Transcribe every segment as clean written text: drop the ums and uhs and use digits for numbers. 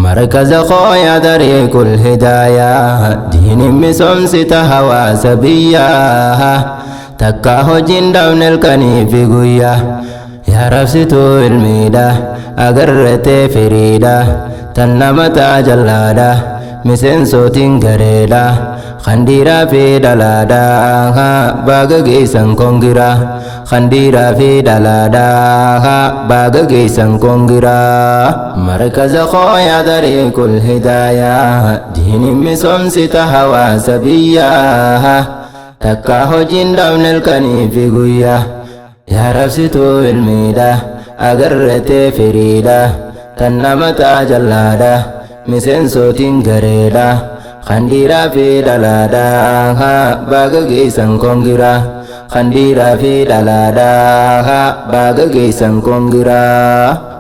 مركز خويا طريق الهداية دين مسمسة هواس بيا تكاه جندون الكنيف قويا يا رفستو الميدة أقرت فريدة تنمت جلادة مسن صوتين قريدة خنديرا في دلادا باغ جيسان كونغرا خنديرا في دلادا باغ جيسان كونغرا مركز خويا طريق الهداية دين مسمسة هواس بيا تكاه جندون الكنيف قويا يا رفستو الميدة أقرت فريدة تنمت جلادة مسن صوتين قريدة خنديرا في دلادا باغ جيسان كونغرا خنديرا في دلادا باغ جيسان كونغرا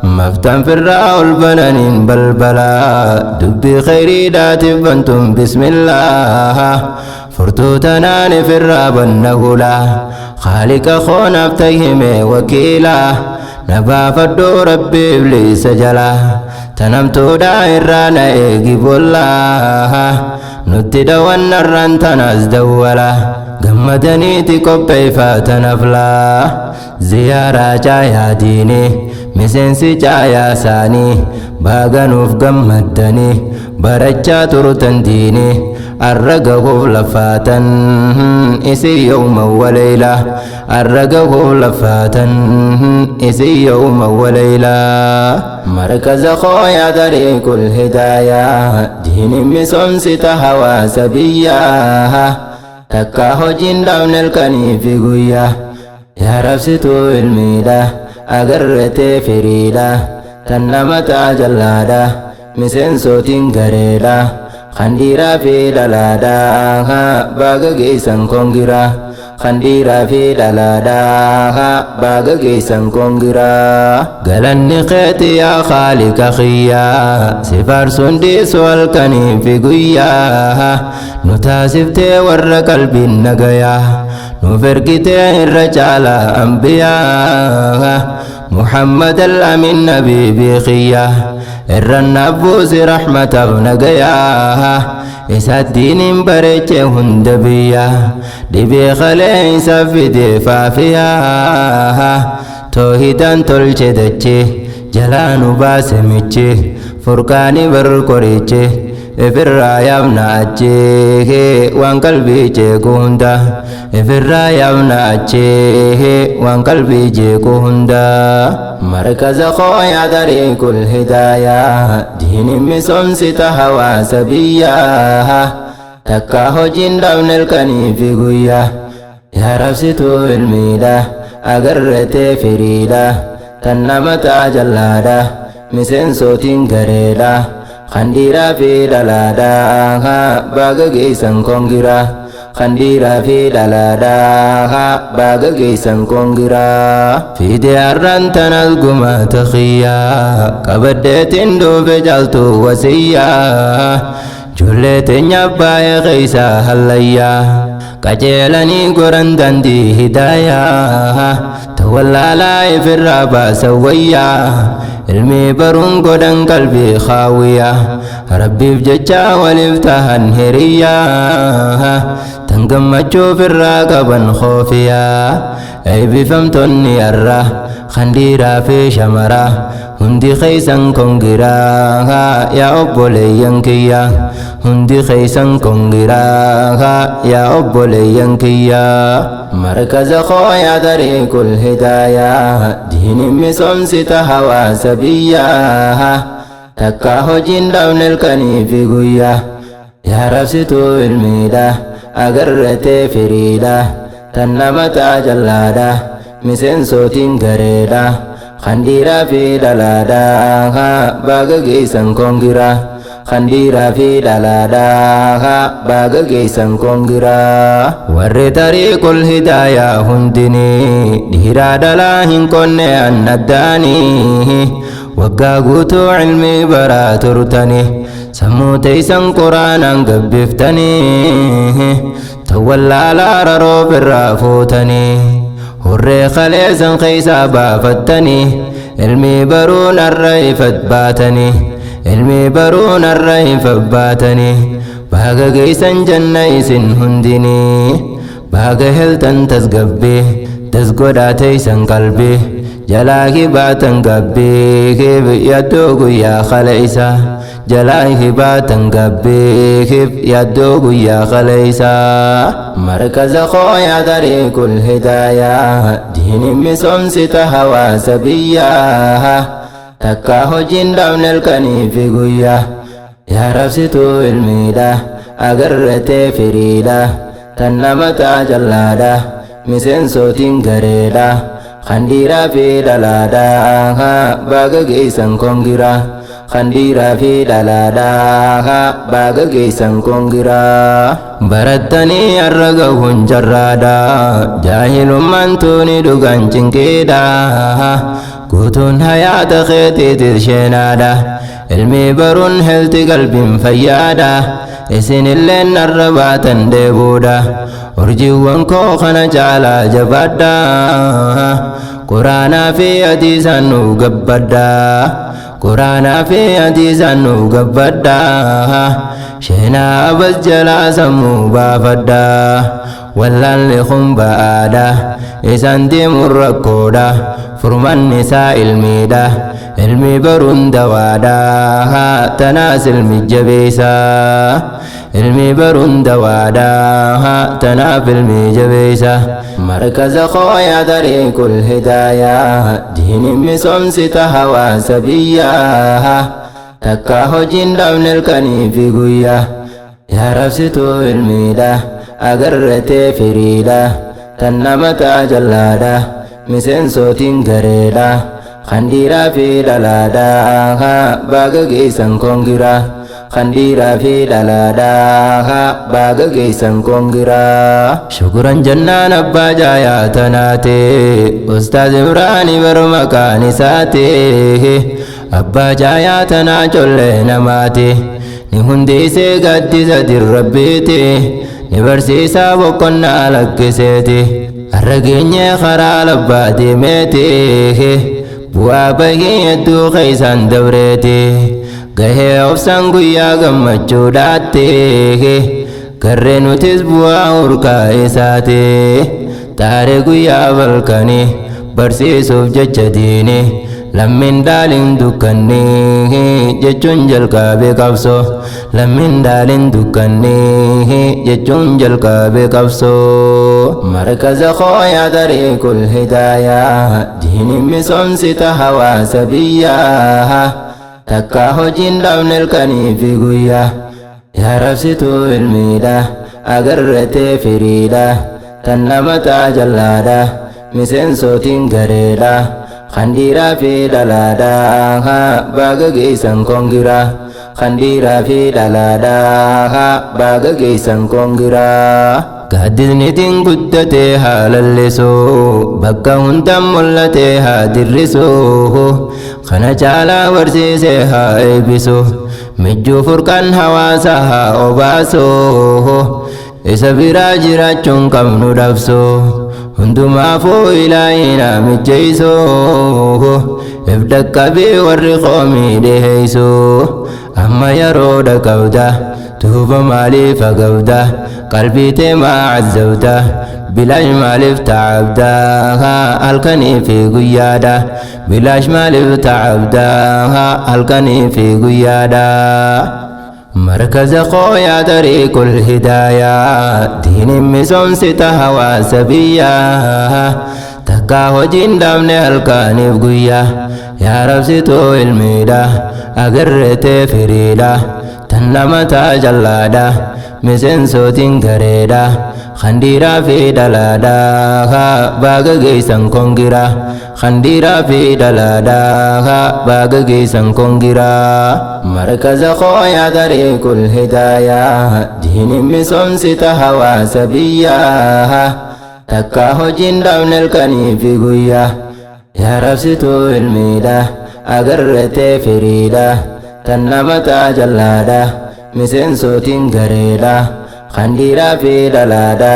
مفتن في الرأول بنانين بلبلا دبي خيري داتي بنتم بسم الله فرتو تناني في الراب النهولا خالق خون افتهم وكيلا نبا فدو ربي إبليس جلا تنمتو دائرانا إيقي بولا نتدى ونران تناز دولا قمدني تكبي فاتنفلا زيارة جايا ديني مسنسي جايا ساني باغنوف قمدني برجا ترتن ديني الرقه لفاتن إسي يوم وليلة الرقه لفاتن إسي يوم وليلة مركز خويا طريق الهداية دين مسمسة هواس بيا تكاه جندون الكنيف قويا يا رفستو الميدة أقرت فريدة تنمت جلادة مسن صوتين قريدة خنديرا في دلادا باغ جيسان كونغرا خنديرا في دلادا باغ جيسان كونغرا غلني خيتي يا خالق خيا سفار سنديس والكني في قويا نتاسفتي ور قلبي نغيا نفرقتي الرجال أنبياء محمد الأمين نبي بخيا الرنبوس رحمة بنغيا إسا الدين بريتي هندبيا دبي خلي سفدي فافيا توهيدان تلچه دچه جلانو باسمچه فرقاني برقريچه إفرا يابنا أجيه وان قلبي جيكو هندا إفرا يابنا أجيه وان قلبي جيكو هندا مركز خويا طريق الهداية دين مسمسة هواس بيا تكاه جندون الكنيف قويا يا رفستو الميدة أقرت فريدة تنمت جلادة مسن صوتين قريدة خنديرا في دلادا باغ جيسان كونغرا خنديرا في دلادا باغ جيسان كونغرا في دياران تنالقما تخيا كبدتين دو بجالتو وسيا جلتين يبايا غيسا هليا كجيلاني قران داندي هدايا تولى لاي في الرابا سويا علمي برون قدن قلبي خاوية ربي بججا ولفتهن هريا تنقم أجو في الراقبا خوفيا أي بفمتني الره خنديرا في شمرة هندي خيسان كونغرا يا أبولي ينكيا هندي خيسان كونغرا يا أبولي ينكيا مركز خويا طريق الهداية دين مسمسة هواس بيا تكاه جندون الكنيف قويا يا رفستو الميدة أقرت فريدة تنمت جلادة مسن صوتين قريدة خنديرا في دلادا باغ جيسان كونغرا خنديرا في دلادا باغ جيسان كونغرا ور طريق الهداية هندني ديرا دلاهن كوني النداني وقا قوتو علمي برا ترتني سمو تيسان قرانا قبفتني تولى على روب الرافوتني هري خليسان خيسا بافتني علمي برون الريفت باتني ilmi baruun har'a hin fabbaatanii baga geessan janna isin hundinii baga heltan tasgabbee tasgodhaateeysan qalbii jalaa hibaatan gabbee kib yaddoo guyyaa kaleeysa jalaa hibaatan gabbee kib yaddoo guyyaa kaleeysa markaza khooyaa tariiqul hidaayaa diinin misoomsita hawaasa biyyaa takka hojiin dhabne halkanii fi guyyaa yaa rabsituu ilmiidha agarratee firiidha tan namataa jallaadha miseensootiin gareedha khandiiraa fi dhalaadha baga geessan kongira khandiiraa fi dhalaadha baga geessan kongira barattanii har'a gahuun jarraadha jaahilummaan tuuni dhugaan cinqiidha guutuun hayaata keetiitis sheenaadha ilmi baruun helti qalbiin fayyaadha isinilleen har'a baatan deebuudha urjiiwwan koo kana caalaa jabaadha quraanaa fi hadiisaan nu gabbadha quraanaa fi hadiisaan nu gabbadha sheenaa abas jalaa sammuu baafadha wallaalli kun ba'aadha isaan deemuun rakkoodha furmanni isaa ilmiidha ilmi baruun dawaadha tanaas ilmi jabeessa ilmi baruun dawaadha tanaaf ilmi jabeessa markaza khooyaa tariiqul hidaayaa diinin misoomsita hawaasa biyyaa takka hojiin dhabne halkanii fi guyyaa yaa rabsituu ilmiidha agarratee firiidha tan namataa jallaadha miseensootiin gareedha khandiiraa fi dhalaadha baga geessan kongira khandiiraa fi dhalaadha baga geessan kongira shukuran jannaan abbaa jaayaa tanaate ustaaz Ibraani bar maqaan isaate abbaa jaayaa tanaa collee namaate ni hundeessee gaddisa dirrabbeete ni barsiisaa boqonnaa lakkiseete har'a geenyee karaa labbaa deemeete bu'aa bahii hedduu keeysan dabreete gahee obsaan guyyaa gammachuudhaatte garree nutis bu'aa hurkaa isaate taare guyyaa balkanii barsiisuuf jecha diine lammiin daaliin dukkannee jechuun jalqabe qabso lammiin daaliin dukkannee jechuun jalqabe qabso markaza khooyaa tariiqul hidaayaa diinin misoomsita hawaasa biyyaa takka hojiin dhabne halkanii fi guyyaa yaa rabsituu ilmiidha agarratee firiidha tan namataa jallaadha miseensootiin gareedha khandiiraa fi dhalaadha baga geessan kongira khandiiraa fi dhalaadha baga geessan kongira gaaddisnitiin guddatee haa lallisuu bakka hundaan mul'atee haa dirrisuu kana caalaa barsiisee haa eebbisuu mijjuu furqaan hawaasa haa obaasuu isa biraa jiraachuun qabnu dhabsuu hundumaafuu ilaahiina mijjeessuu if dhaqqabee warri qoomii dhiheessuu amma yeroo dhaqabda tuuba maaliif hagabda qalbii teemaa cazzabda bilaash maaliif tacabda halkanii fi guyyaadha bilaash maaliif tacabda halkanii fi guyyaadha مركز خويا طريق الهداية دين مسومسة hawaasa biyyaa takka hojiin dhabne halkaniif guyyaa yaa rabsituu ilmiidha agarratee firiidha tan namataa jallaadha miseensootiin gareedha khandiiraa fi dhalaadha baga geessan kongira khandiiraa fi dhalaadha baga geessan kongira markaza khooyaa tariiqul hidaayaa diinin misoomsita hawaasa biyyaa takka hojiin dhabne halkanii fi guyyaa yaa rabsituu ilmiidha agarratee firiidha tan namataa jallaadha miseensootiin gareedha khandiiraa fi dhalaadha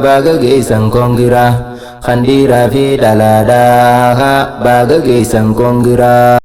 baga geessan kongira khandiiraa fi dhalaadha baga geessan kongira